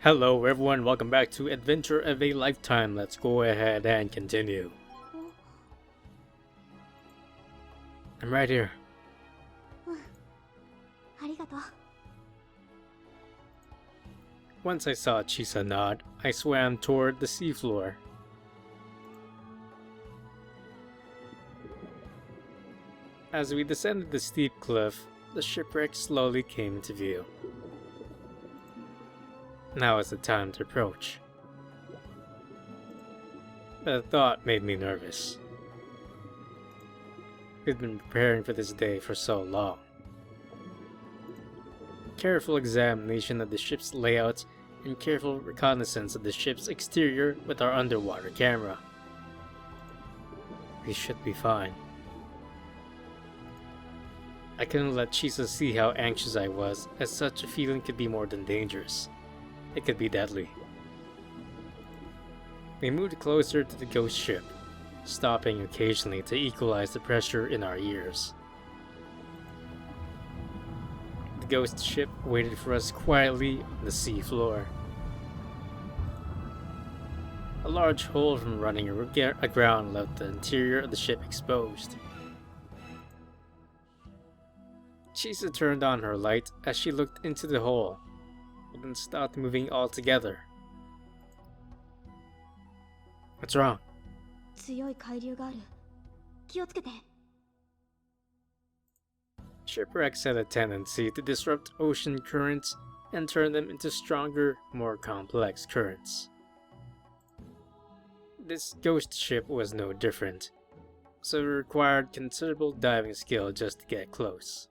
Hello everyone, welcome back to Adventure of a Lifetime. Let's go ahead and continue. I'm right here. ありがとう。 Once I saw Chisa nod, I swam toward the seafloor. As we descended the steep cliff, the shipwreck slowly came into view. Now is the time to approach. The thought made me nervous. We'd been preparing for this day for so long. Careful examination of the ship's layout and careful reconnaissance of the ship's exterior with our underwater camera. We should be fine. I couldn't let Chisa see how anxious I was, as such a feeling could be more than dangerous. It could be deadly. We moved closer to the ghost ship, stopping occasionally to equalize the pressure in our ears. The ghost ship waited for us quietly on the sea floor. A large hole from running aground left the interior of the ship exposed. Chisa turned on her light as she looked into the hole, but then stopped moving altogether. What's wrong? 強い海流がある。気をつけて。 Shipwrecks had a tendency to disrupt ocean currents and turn them into stronger, more complex currents. This ghost ship was no different, so it required considerable diving skill just to get close.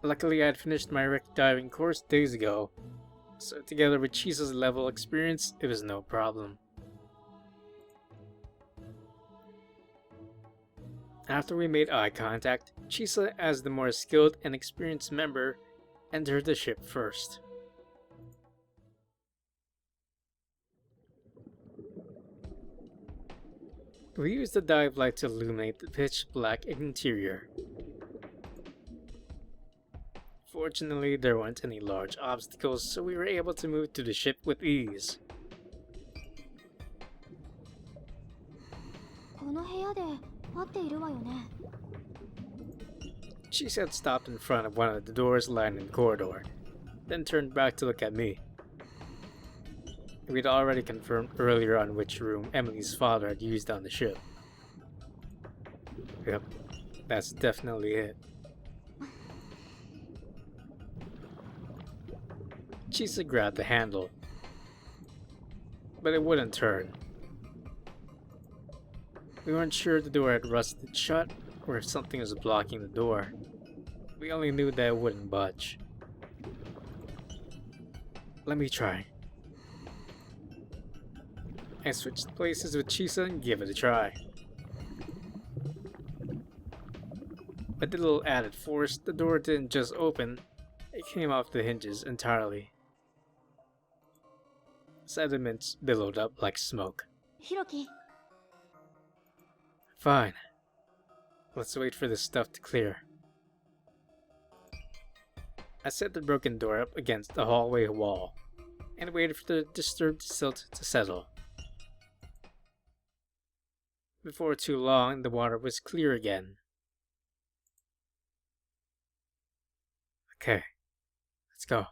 Luckily, I had finished my wreck diving course days ago, so together with Chisa's level experience, it was no problem. After we made eye contact, Chisa, as the more skilled and experienced member, entered the ship first. We used the dive light to illuminate the pitch black interior. Fortunately, there weren't any large obstacles, so we were able to move to the ship with ease. この部屋で待っているわよね。 She said stopped in front of one of the doors lining the corridor, then turned back to look at me. We'd already confirmed earlier on which room Emily's father had used on the ship. Yep, that's definitely it. Chisa grabbed the handle, but it wouldn't turn. We weren't sure if the door had rusted shut or if something was blocking the door. We only knew that it wouldn't budge. Let me try. I switched places with Chisa and gave it a try. With a little added force, the door didn't just open, it came off the hinges entirely. Sediments billowed up like smoke. ひろき、 Fine. Let's wait for this stuff to clear. I set the broken door up against the hallway wall and waited for the disturbed silt to settle. Before too long, the water was clear again. Okay, let's go.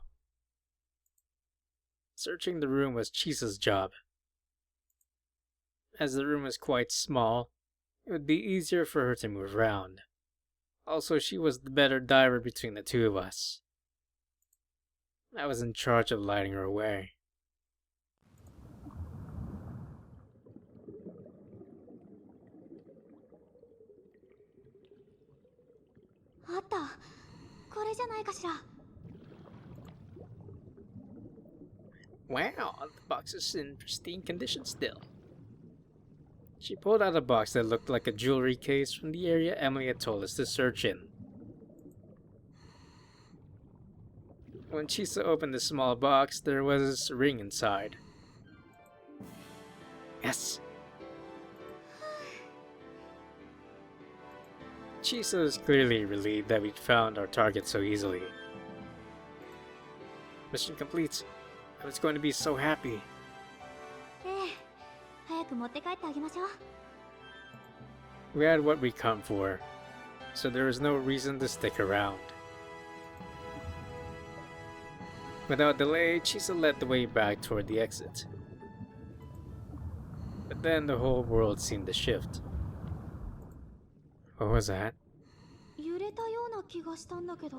Searching the room was Chisa's job. As the room was quite small, it would be easier for her to move around. Also, she was the better diver between the two of us. I was in charge of lighting her away. あった。これじゃないかしら。 Wow, the box is in pristine condition still. She pulled out a box that looked like a jewelry case from the area Emily had told us to search in. When Chisa opened the small box, there was a ring inside. Yes! Chisa was clearly relieved that we'd found our target so easily. Mission complete. I was going to be so happy. ええ、早く持って帰ってあげましょう。 We had what we come for, so there was no reason to stick around. Without delay, Chisa led the way back toward the exit. But then the whole world seemed to shift. What was that? 揺れたような気がしたんだけど。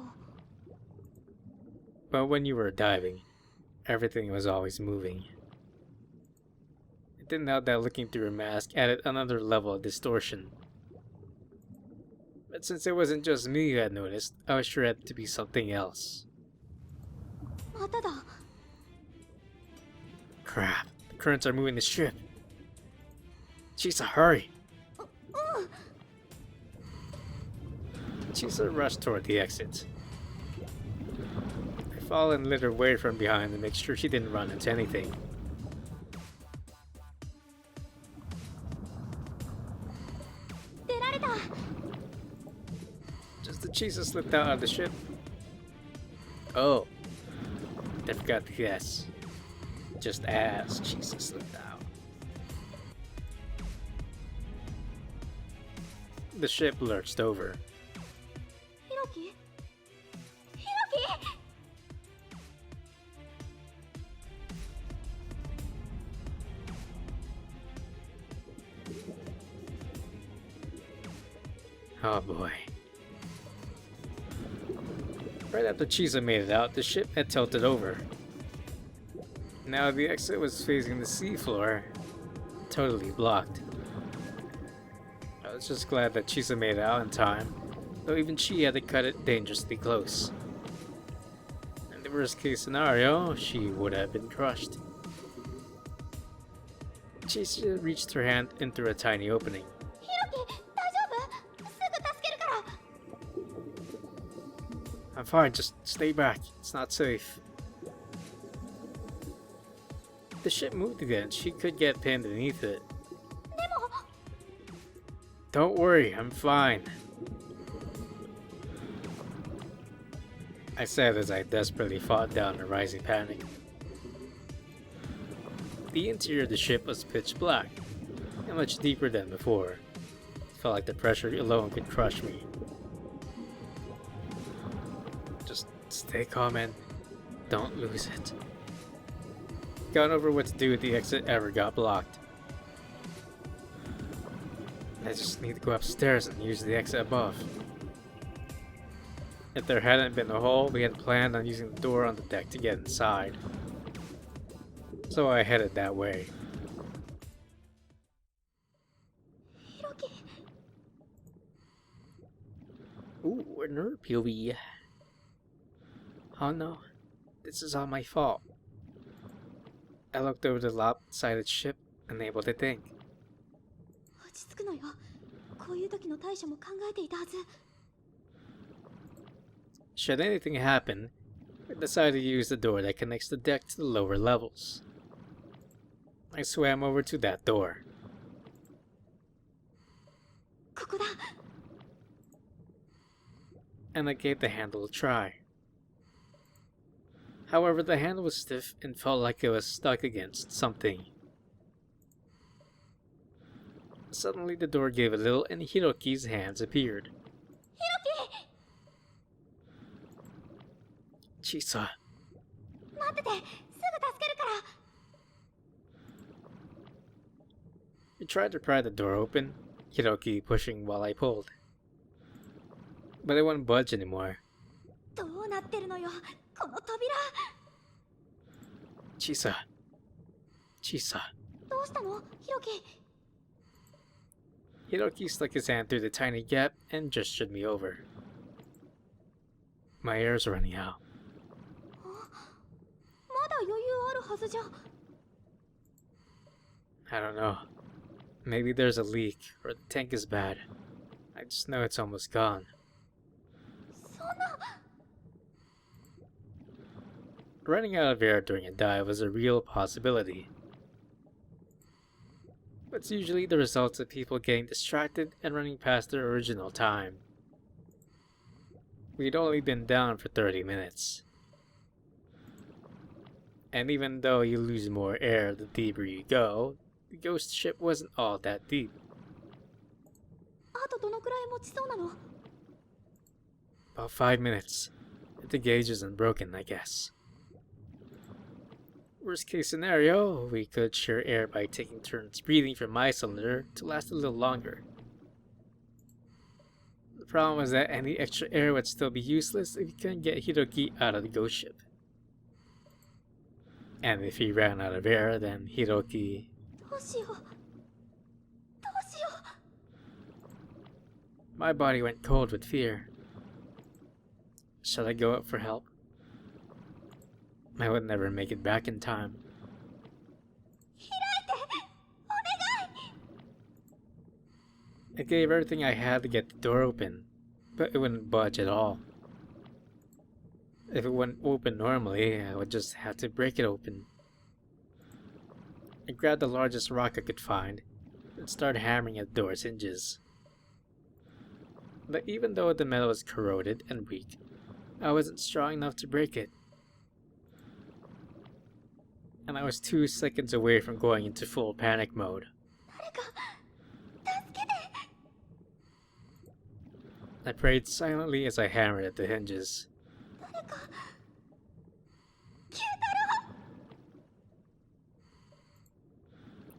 But when you were diving, everything was always moving. It didn't help that looking through a mask added another level of distortion. But since it wasn't just me who had noticed, I was sure it had to be something else. まただ。 Crap, the currents are moving the ship. Chisa, hurry! Chisa rushed toward the exit. I followed and lit her way from behind to make sure she didn't run into anything. 出られた。 Just as Chisa slipped out of the ship. Oh, I forgot the S. Just as Chisa slipped out. The ship lurched over. ひろき？ひろき？ Oh boy. Right after Chisa made it out, the ship had tilted over. Now the exit was facing the seafloor, totally blocked. I was just glad that Chisa made it out in time, though even she had to cut it dangerously close. In the worst case scenario, she would have been crushed. Chisa reached her hand in through a tiny opening. ひろき、大丈夫？すぐ助けるから。 I'm fine, just stay back. It's not safe. The ship moved again. She could get pinned beneath it. でも。 Don't worry, I'm fine. I said as I desperately fought down a rising panic. The interior of the ship was pitch black, and much deeper than before. It felt like the pressure alone could crush me. Just stay calm and don't lose it. Gone over what to do if the exit ever got blocked. I just need to go upstairs and use the exit above. If there hadn't been a hole, we had planned on using the door on the deck to get inside. So I headed that way. ひろき。 Ooh, a nerve POV. Oh no, this is all my fault. I looked over the lopsided ship, unable to think. 落ち着くのよ。こういう時の対処も考えていたはず。 Should anything happen, I decided to use the door that connects the deck to the lower levels. I swam over to that door. ここだ。 And I gave the handle a try. However, the handle was stiff and felt like it was stuck against something. Suddenly, the door gave a little and Hiroki's hands appeared. ひろき。 Chisa, 待ってて。すぐ助けるから。 he tried to pry the door open, Hiroki pushing while I pulled. But it wouldn't budge anymore. どうなってるのよ。この扉。 Chisa. Chisa. どうしたの？ひろき。 Hiroki stuck his hand through the tiny gap and gestured me over. My air's running out. まだ余裕あるはずじゃ。 I don't know. Maybe there's a leak, or the tank is bad. I just know it's almost gone. そんな。 Running out of air during a dive was a real possibility. But it's usually the result of people getting distracted and running past their original time. We'd only been down for 30 minutes. And even though you lose more air the deeper you go, the ghost ship wasn't all that deep. あとどのくらい持ちそうなの？ About 5 minutes. If the gauge isn't broken, I guess. Worst case scenario, we could share air by taking turns breathing from my cylinder to last a little longer. The problem was that any extra air would still be useless if you couldn't get Hiroki out of the ghost ship. And if he ran out of air, then Hiroki... どうしよう。どうしよう。 My body went cold with fear. Should I go up for help? I would never make it back in time. 開いて。お願い。 I gave everything I had to get the door open, but it wouldn't budge at all. If it wouldn't open normally, I would just have to break it open. I grabbed the largest rock I could find and started hammering at the door's hinges. But even though the metal was corroded and weak, I wasn't strong enough to break it. And I was 2 seconds away from going into full panic mode. 誰か助けて。 I prayed silently as I hammered at the hinges. 誰か。九太郎。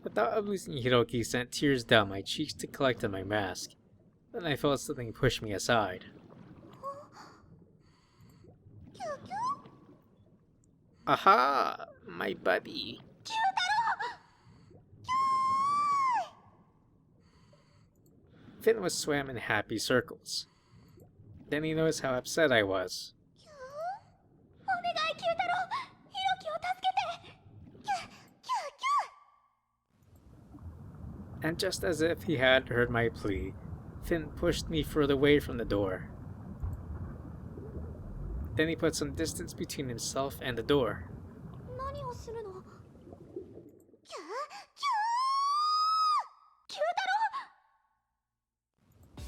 The thought of losing Hiroki sent tears down my cheeks to collect on my mask. Then I felt something push me aside. キュキュ。 Aha! My buddy! 九太郎。キュー。 Finn was swam in happy circles. Then he noticed how upset I was. キュー。お願い九太郎。ヒロキを助けて。キュキュキュ。 And just as if he had heard my plea, Finn pushed me further away from the door. Then he put some distance between himself and the door. 何をするの？キューキュー。九太郎。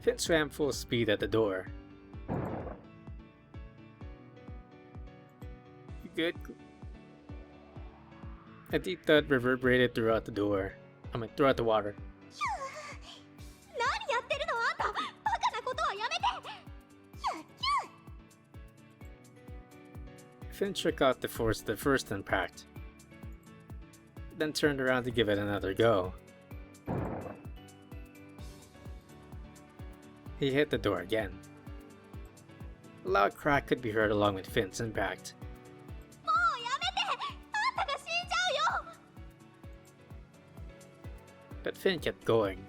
Finn swam full speed at the door. You good? A deep thud reverberated throughout the throughout the water. 何やってるのあんた。バカなことはやめて。キュキュ。 Finn shook out the force of the first impact, then turned around to give it another go. He hit the door again. A loud crack could be heard along with Finn's impact. もうやめて。あんたが死んじゃうよ。 But Finn kept going.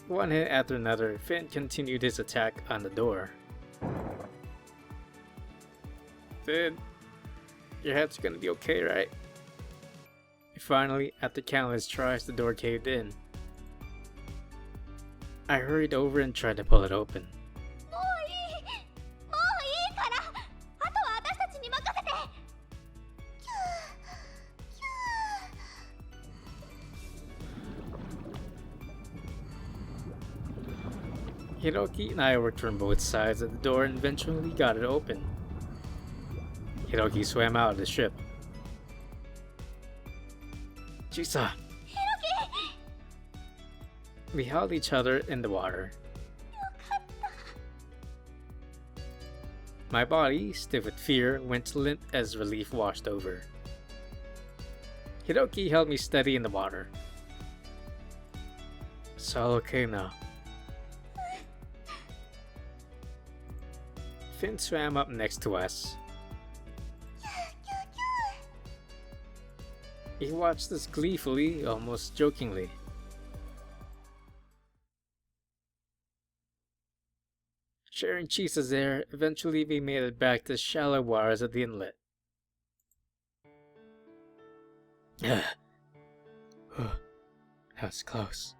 One hit after another, Finn continued his attack on the door. Finn, your head's gonna be okay, right? Finally, after countless tries, the door caved in. I hurried over and tried to pull it open. もういい。もういいから。あとは私たちに任せて。キューキュー。 Hiroki and I worked from both sides of the door and eventually got it open. Hiroki swam out of the ship. Chisa! ヒロキ。 We held each other in the water. よかった。 My body, stiff with fear, went limp as relief washed over. Hiroki held me steady in the water. It's all okay now. Finn swam up next to us. キューキューキュー。 He watched us gleefully, almost jokingly. Sharing Chisa's air, eventually we made it back to the shallow waters of the inlet. That was close.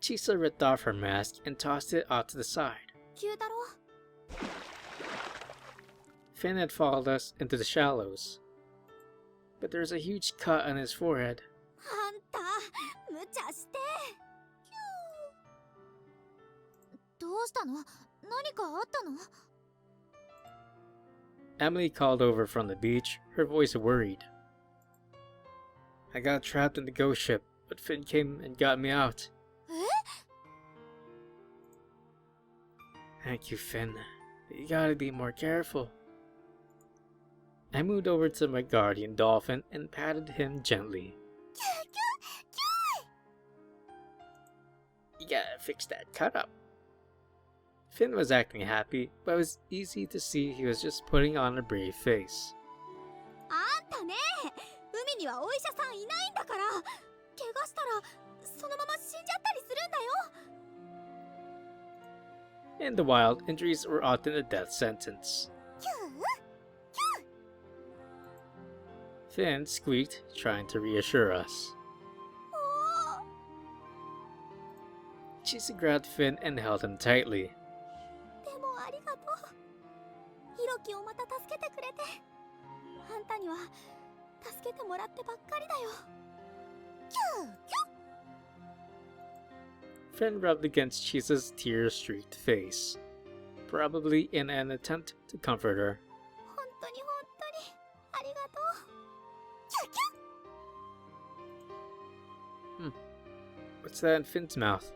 Chisa ripped off her mask and tossed it off to the side. 九太郎。 Finn had followed us into the shallows, but there's a huge cut on his forehead. あんた無茶して。キュうしたの？何かあったの？ Emily called over from the beach, her voice worried. I got trapped in the ghost ship, but Finn came and got me out. え？ Thank you, Finn. You gotta be more careful. I moved over to my guardian dolphin and patted him gently. You gotta fix that cut up. Finn was acting happy, but it was easy to see he was just putting on a brave face. あんたね、海にはお医者さんいないんだから、怪我したらそのまま死んじゃったりするんだよ。 In the wild, injuries were often a death sentence. Finn squeaked, trying to reassure us. Chisa grabbed Finn and held him tightly. でもありがとう。ヒロキをまた助けてくれて。あんたには助けてもらってばっかりだよ。Finn rubbed against Chisa's tear-streaked face, probably in an attempt to comfort her. 本当にありがとう。What's that in Finn's mouth?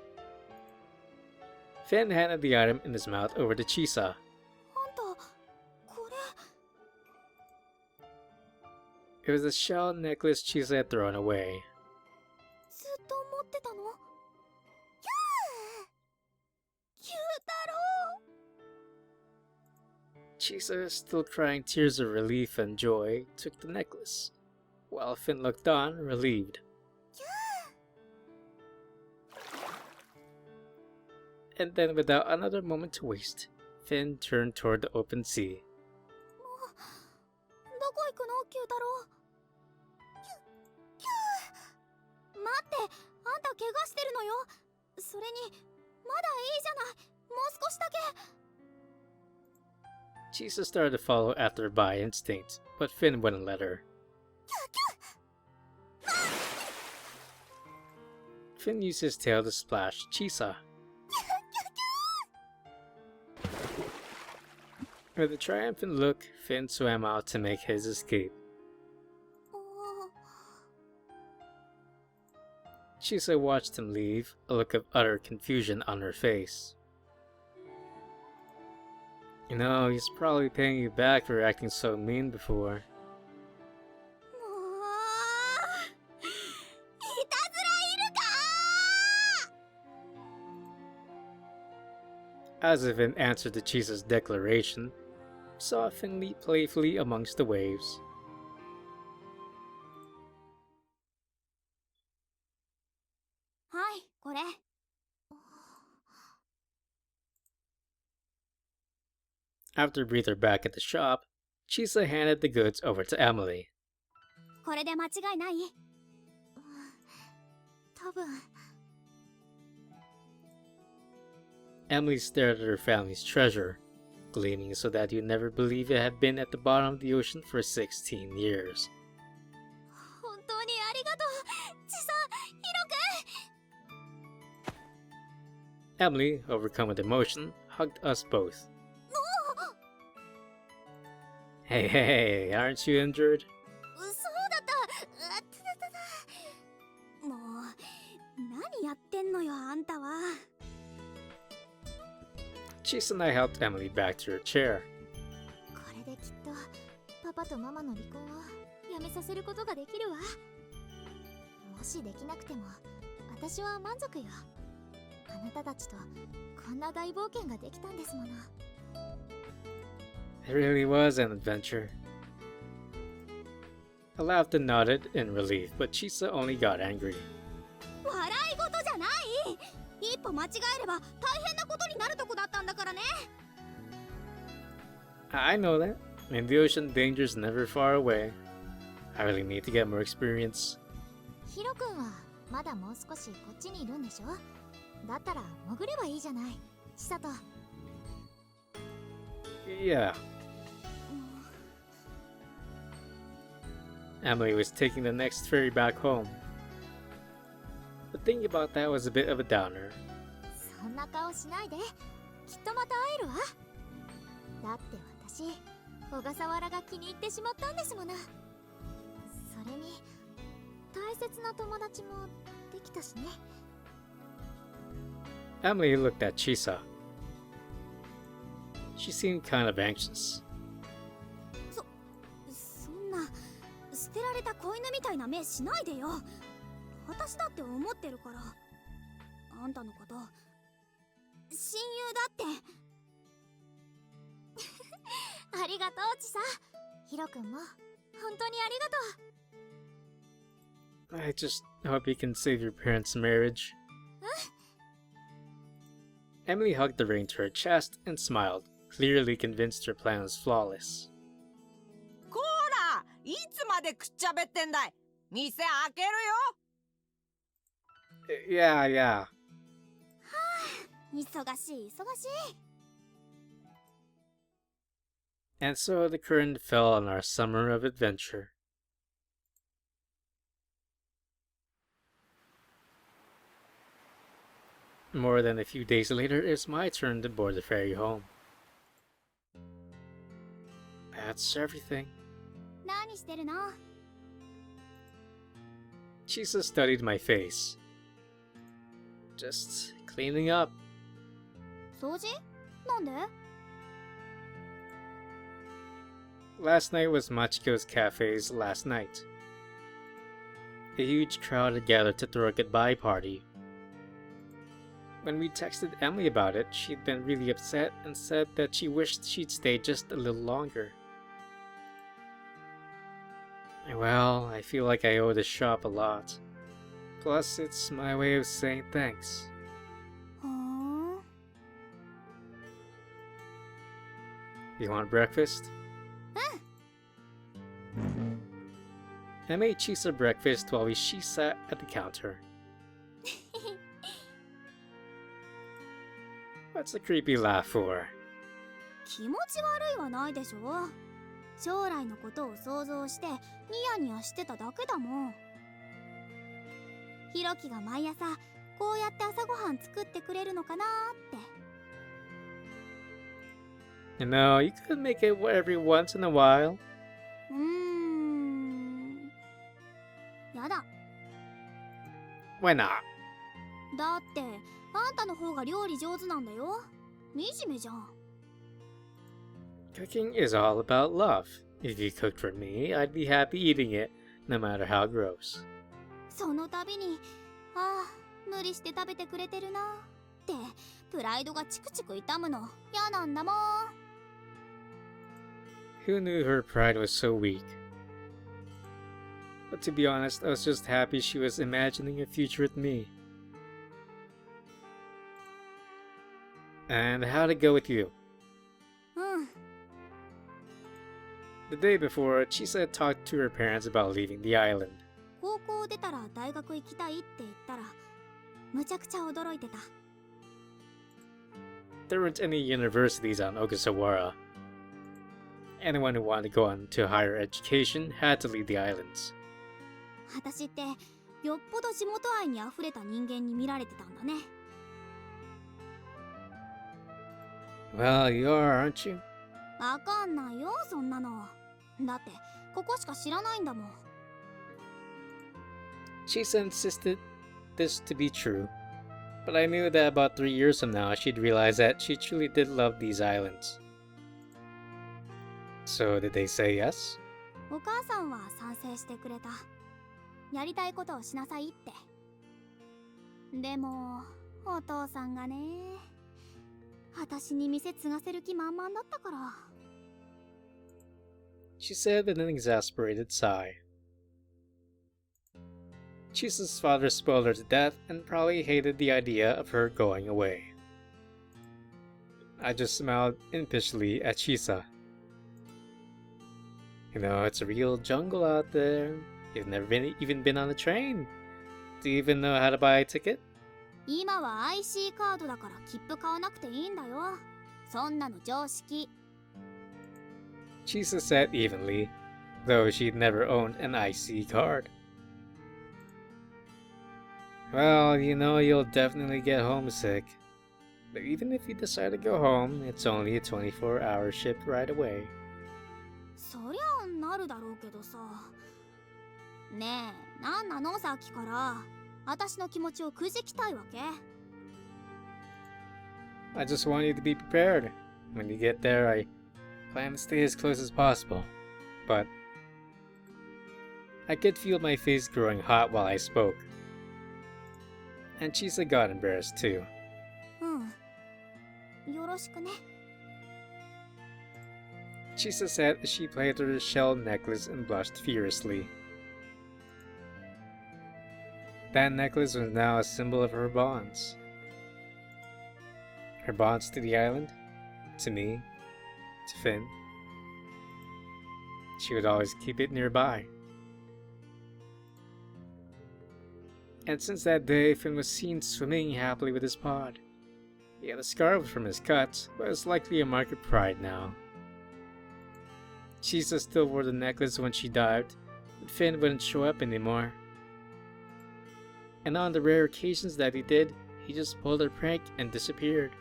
Finn handed the item in his mouth over to Chisa. あんた、これ。 It was a shell necklace Chisa had thrown away. ずっと持ってたの？ゆうたろう。 Chisa, still crying tears of relief and joy, took the necklace, while Finn looked on, relieved. And then, without another moment to waste, Finn turned toward the open sea. どこ行くの、九太郎。待って、あんた怪我してるのよ。それに、まだいいじゃない。もう少しだけ。 Chisa started to follow after her by instinct, but Finn wouldn't let her. Finn used his tail to splash Chisa. With a triumphant look, Finn swam out to make his escape. Chisa watched him leave, a look of utter confusion on her face. You know, he's probably paying you back for acting so mean before. もう、いたずらイルカ。 As if in answer to Chisa's declaration, saw Finn leap playfully amongst the waves. はい、これ。 After a breather back at the shop, Chisa handed the goods over to Emily. これで間違いない？多分。 Emily stared at her family's treasure, gleaming so that you'd never believe it had been at the bottom of the ocean for 16 years. 本当にありがとう、千さん、ヒロくん。 Emily, overcome with emotion, hugged us both. Hey, aren't you injured? そうだった。あっただっただ。もう、何やってんのよ、あんたは。 Chisa and I helped Emily back to her chair. これできっとパパとママの離婚をやめさせることができるわ。もしできなくても私は満足よ。あなたたちとこんな大冒険ができたんですもの。 It really was an adventure. I laughed and nodded in relief, but Chisa only got angry. 笑い事じゃない。一歩間違えれば大変なことになるとこだったんだからね。 I know that. In the ocean, danger's never far away. I really need to get more experience. ヒロ君はまだもう少しこっちにいるんでしょ。だったら潜ればいいじゃない、千里。 Yeah. Emily was taking the next ferry back home. The thing about that was a bit of a downer. そんな顔しないで。きっとまた会えるわ。だって私小笠原が気に入ってしまったんですもの。それに大切な友達もできたしね。 Emily looked at Chisa. She seemed kind of anxious. そんな捨てられた子犬みたいな目しないでよ。私だって思ってるから。あんたのこと親友だって。ありがとうチサ。ヒロ君も本当にありがとう。 I just hope you can save your parents' marriage. Emily hugged the ring to her chest and smiled, clearly convinced her plan was flawless. こら、いつまでくっちゃべってんだい。店開けるよ。Yeah, yeah. 忙しい忙しい。 And so the curtain fell on our summer of adventure. More than a few days later, it was my turn to board the ferry home. That's everything. 何してるの？ Chisa studied my face. Just cleaning up. 掃除？なんで？ Last night was Machiko's cafe's last night. A huge crowd had gathered to throw a goodbye party. When we texted Emily about it, she'd been really upset and said that she wished she'd stayed just a little longer. Well, I feel like I owe the shop a lot. Plus, it's my way of saying thanks. はーん。 You want breakfast? I made Chisa breakfast while she sat at the counter. What's the creepy laugh for? 気持ち悪いはないでしょ。将来のことを想像してニヤニヤしてただけだもん。ひろきが毎朝こうやって朝ごはん作ってくれるのかなーって。You know, you could make it every once in a while. やだ。 Why not? だってあんたの方が料理上手なんだよ。惨めじゃん。 Cooking is all about love. If you cooked for me, I'd be happy eating it, no matter how gross. その度にああ無理して食べてくれてるなってプライドがチクチク痛むの嫌なんだもん。 Who knew her pride was so weak? But to be honest, I was just happy she was imagining a future with me. And how'd it go with you? うん。 The day before, Chisa had talked to her parents about leaving the island. 高校出たら大学行きたいって言ったらむちゃくちゃ驚いてた。 There weren't any universities on Ogasawara. Anyone who wanted to go on to higher education had to leave the islands. 私ってよっぽど地元愛にあふれた人間に見られてたんだね。 Well, you are, aren't you? わかんないよそんなの。だってここしか知らないんだもん。 Chisa insisted this to be true, but I knew that about 3 years from now she'd realize that she truly did love these islands. So did they say yes? お母さんは賛成してくれた。やりたいことをしなさいって。でもお父さんがね、私に店継がせる気満々だったから。 She said with an exasperated sigh. Chisa's father spoiled her to death and probably hated the idea of her going away. I just smiled impishly at Chisa. You know, it's a real jungle out there. You've never even been on a train. Do you even know how to buy a ticket? 今は IC カードだから切符買わなくていいんだよ。そんなの常識。 Chisa said evenly, though she'd never owned an IC card. Well, you know, you'll definitely get homesick. But even if you decide to go home, it's only a 24-hour ship ride away. そりゃなるだろうけどさ。ねえ、なんなのさっきから。私の気持ちをくじきたいわけ？ I just want you to be prepared. When you get there, I plan to stay as close as possible. But I could feel my face growing hot while I spoke. And Chisa got embarrassed too. うん。よろしくね。Chisa said as she played with her shell necklace and blushed furiously. That necklace was now a symbol of her bonds. Her bonds to the island, to me, to Finn. She would always keep it nearby. And since that day, Finn was seen swimming happily with his pod. He had a scar from his cut, but it was likely a mark of pride now. Chisa still wore the necklace when she dived, but Finn wouldn't show up anymore. And on the rare occasions that he did, he just pulled a prank and disappeared.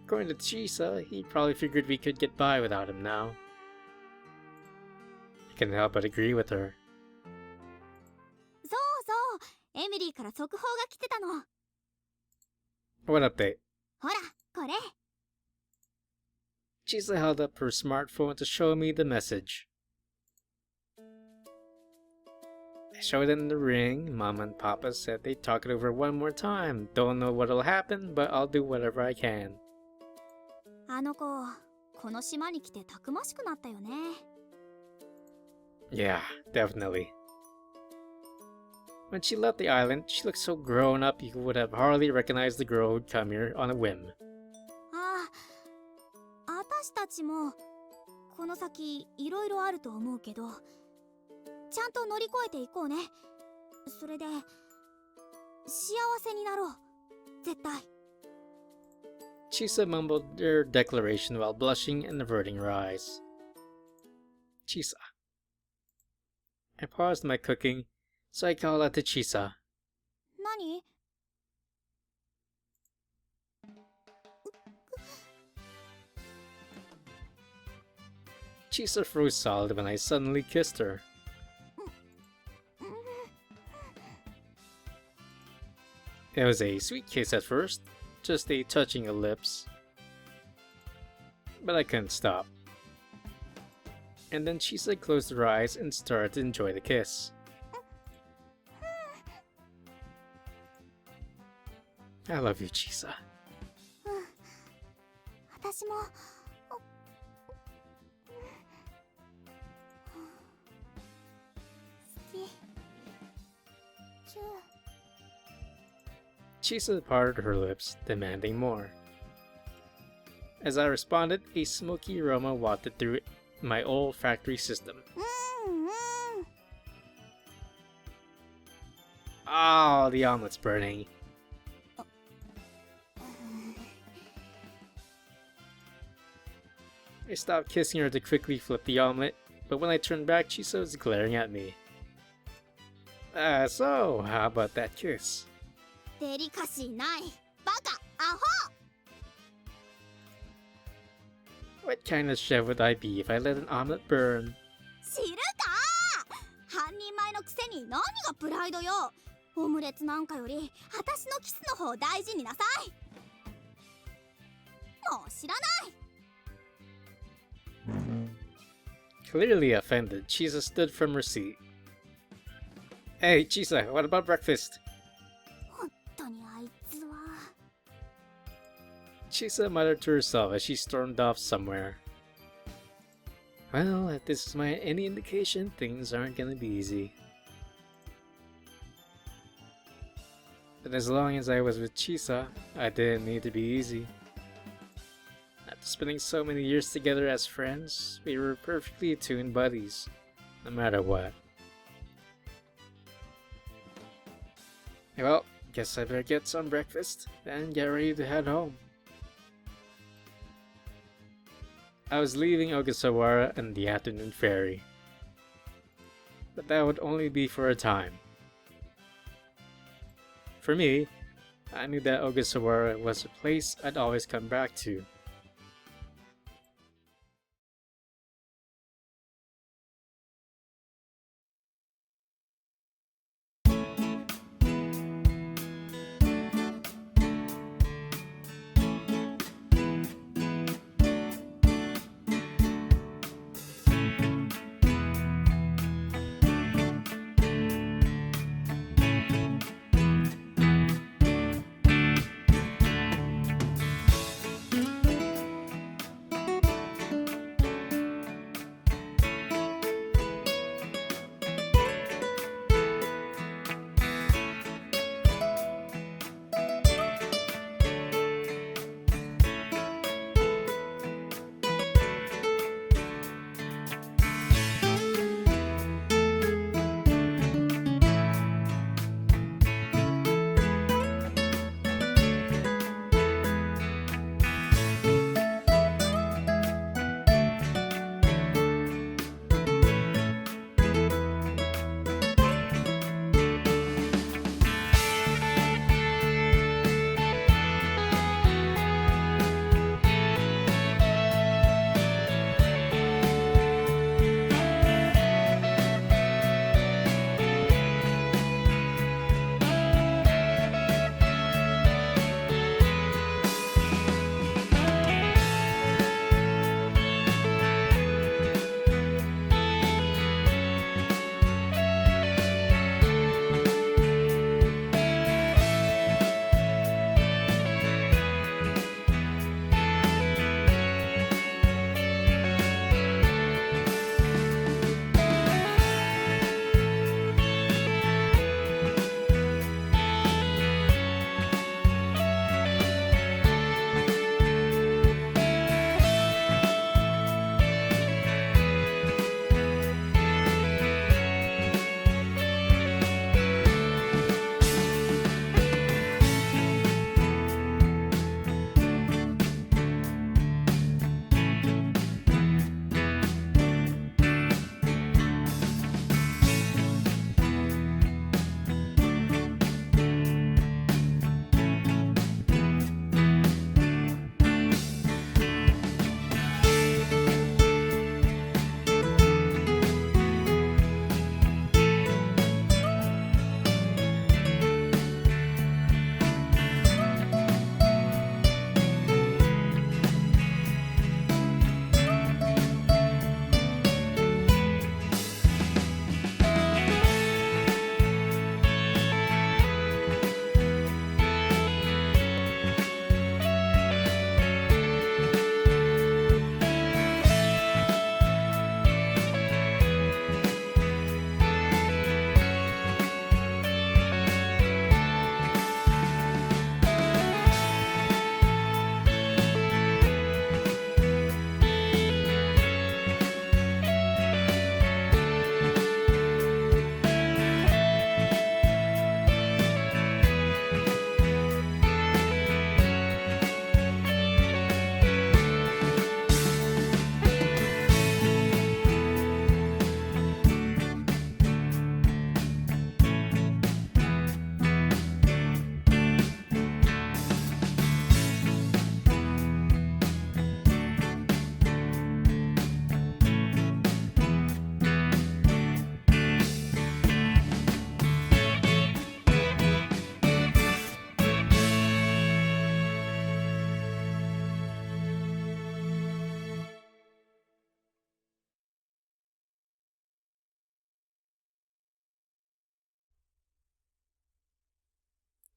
According to Chisa, he probably figured we could get by without him now. I couldn't help but agree with her. そうそう、エミリーから速報が来てたの。What update? ほら、これ。Chisa held up her smartphone to show me the message. I showed it in the ring. Mama and Papa said they'd talk it over one more time. Don't know what'll happen, but I'll do whatever I can. あの子、この島に来てたくましくなったよね。Yeah, definitely. When she left the island, she looked so grown up you would have hardly recognized the girl who'd come here on a whim. ああ、私たちもこの先いろいろあると思うけど、ちゃんと乗り越えていこうね。それで幸せになろう、絶対。Chisa mumbled her declaration while blushing and averting her eyes. Chisa. I paused my cooking, so I called out to Chisa. 何？ Chisa froze solid when I suddenly kissed her. It was a sweet kiss at first, just a touching of lips. But I couldn't stop. And then Chisa closed her eyes and started to enjoy the kiss. I love you, Chisa. 私も。Chisa parted her lips, demanding more. As I responded, a smoky aroma wafted through my olfactory system. Oh, the omelet's burning. I stopped kissing her to quickly flip the omelet, but when I turned back, Chisa was glaring at me. So, how about that kiss? デリカシーない、バカ、アホ。 What kind of chef would I be if I let an omelet burn? 知るか！半人前のくせに何がプライドよ。オムレツなんかより私のキスの方大事になさい。もう知らない。 Clearly offended, Chisa stood from her seat. Hey, Chisa, what about breakfast? 本当にあいつは。 Chisa muttered to herself as she stormed off somewhere. Well, if this is any indication, things aren't gonna be easy. But as long as I was with Chisa, I didn't need to be easy. After spending so many years together as friends, we were perfectly attuned buddies, no matter what. Well, guess I better get some breakfast, then get ready to head home. I was leaving Ogasawara in the afternoon ferry, but that would only be for a time. For me, I knew that Ogasawara was a place I'd always come back to.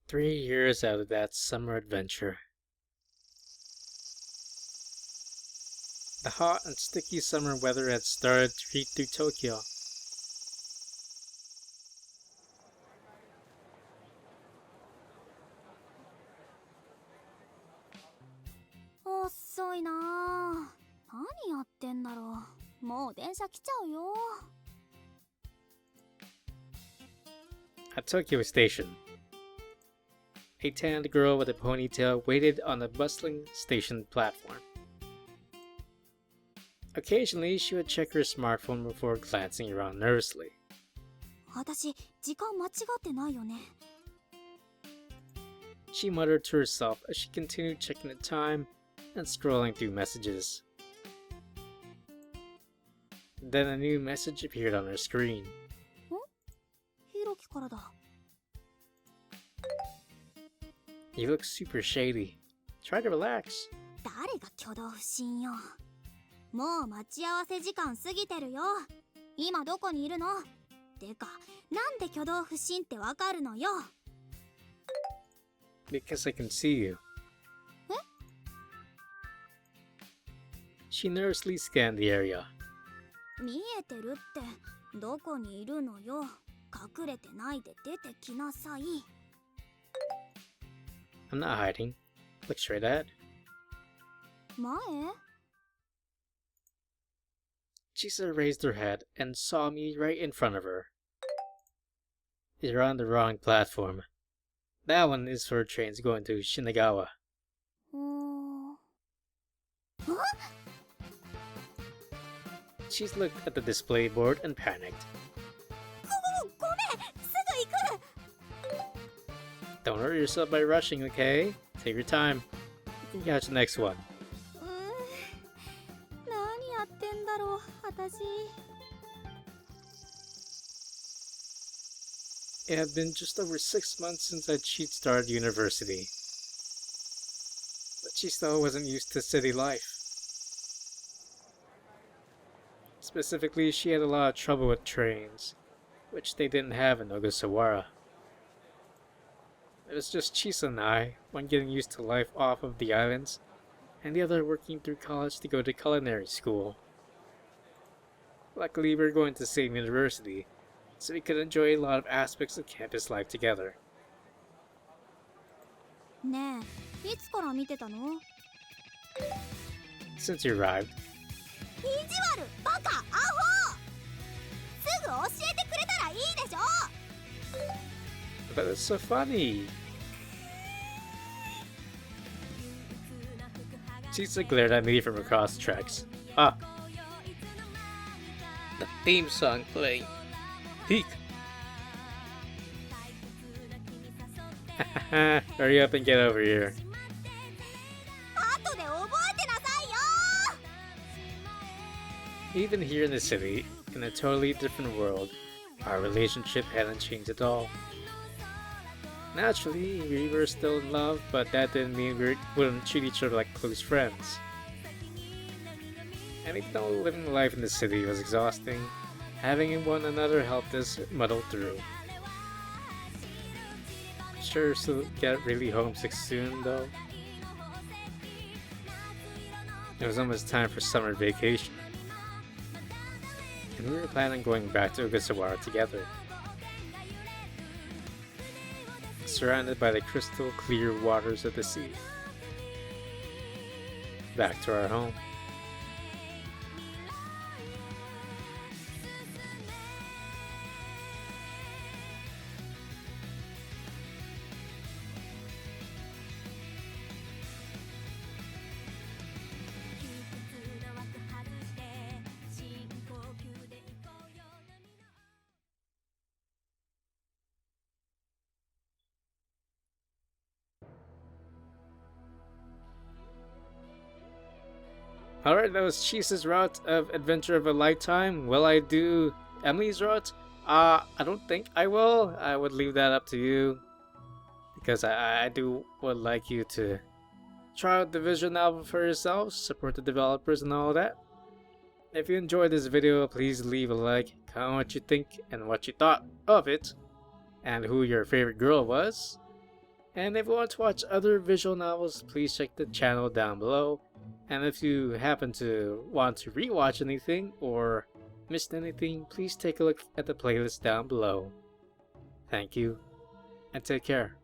"3 years out of that summer adventure. The hot and sticky summer weather had started to creep through Tokyo.遅いなあ。何やってんだろう。もう電車来ちゃうよ。At Tokyo Station, a tanned girl with a ponytail waited on the bustling station platform. Occasionally, she would check her smartphone before glancing around nervously. 私、時間間違ってないよね。she muttered to herself as she continued checking the time and scrolling through messages. Then a new message appeared on her screen. ひろきからだ。 You look super shady. Try to relax. 誰が挙動不審よ。もう待ち合わせ時間過ぎてるよ。今どこにいるの？てか、なんで挙動不審ってわかるのよ。 Because I can see you. え？ She nervously scanned the area. 見えてるってどこにいるのよ。隠れてないで出てきなさい。 I'm not hiding. Look straight ahead. 前？ Chisa raised her head and saw me right in front of her. You're on the wrong platform. That one is for trains going to Shinagawa. あ？ Chisa looked at the display board and panicked. ごめん、すぐ行く。 Don't hurt yourself by rushing, okay? Take your time. You can catch the next one. 何やってんだろう、私。 It had been just over 6 months since she'd started university. But she still wasn't used to city life. Specifically, she had a lot of trouble with trains, which they didn't have in Ogasawara. It was just Chisa and I, one getting used to life off of the islands, and the other working through college to go to culinary school. Luckily, we were going to the same university, so we could enjoy a lot of aspects of campus life together. ねえ、いつから見てたの？ Since you arrived, 意地悪、バカ、アホ！すぐ教えてくれたらいいでしょ。 but it's so funny. Chisa glared at me from across the tracks. Ah, the theme song playing. Peek. Hurry up and get over here. 後で覚えてなさいよ。 Even here in the city, in a totally different world, our relationship hadn't changed at all. Naturally, we were still in love, but that didn't mean we wouldn't treat each other like close friends. And even though living life in the city was exhausting, having one another helped us muddle through. Sure, she'll get really homesick soon, though. It was almost time for summer vacation, and we were planning on going back to Ogasawara together. Surrounded by the crystal clear waters of the sea. Back to our home. Alright, that was Chisa's route of Adventure of a Lifetime. Will I do Emily's route? I don't think I will. I would leave that up to you, because I would like you to try out the visual novel for yourselves, support the developers and all that. If you enjoyed this video, please leave a like, comment what you think and what you thought of it, and who your favorite girl was. And if you want to watch other visual novels, please check the channel down below. And if you happen to want to rewatch anything or missed anything, please take a look at the playlist down below. Thank you, and take care.